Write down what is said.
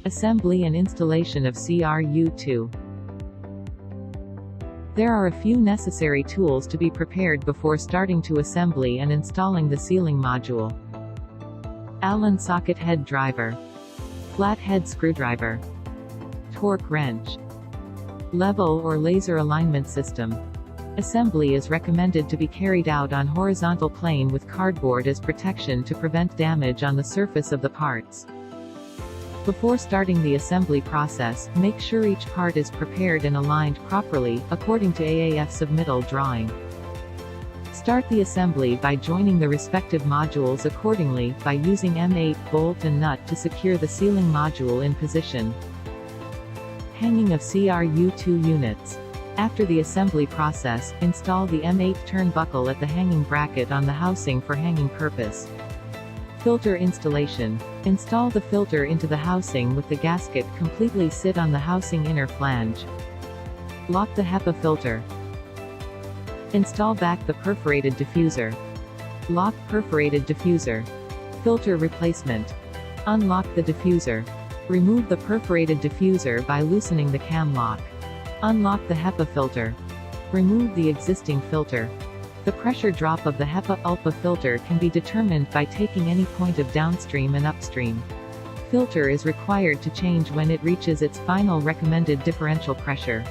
Assembly and installation of CRU II. There are a few necessary tools to be prepared before starting to assembly and installing the sealing module. Allen socket head driver, flat head screwdriver, torque wrench, level or laser alignment system. Assembly is recommended to be carried out on horizontal plane with cardboard as protection to prevent damage on the surface of the parts. Before starting the assembly process, make sure each part is prepared and aligned properly, according to AAF submittal drawing. Start the assembly by joining the respective modules accordingly, by using M8 bolt and nut to secure the sealing module in position. Hanging of CRU II units. After the assembly process, install the M8 turnbuckle at the hanging bracket on the housing for hanging purpose. Filter installation. Install the filter into the housing with the gasket completely sit on the housing inner flange. Lock the HEPA filter. Install back the perforated diffuser. Lock perforated diffuser. Filter replacement. Unlock the diffuser. Remove the perforated diffuser by loosening the cam lock. Unlock the HEPA filter. Remove the existing filter. The pressure drop of the HEPA-ULPA filter can be determined by taking any point of downstream and upstream. Filter is required to change when it reaches its final recommended differential pressure.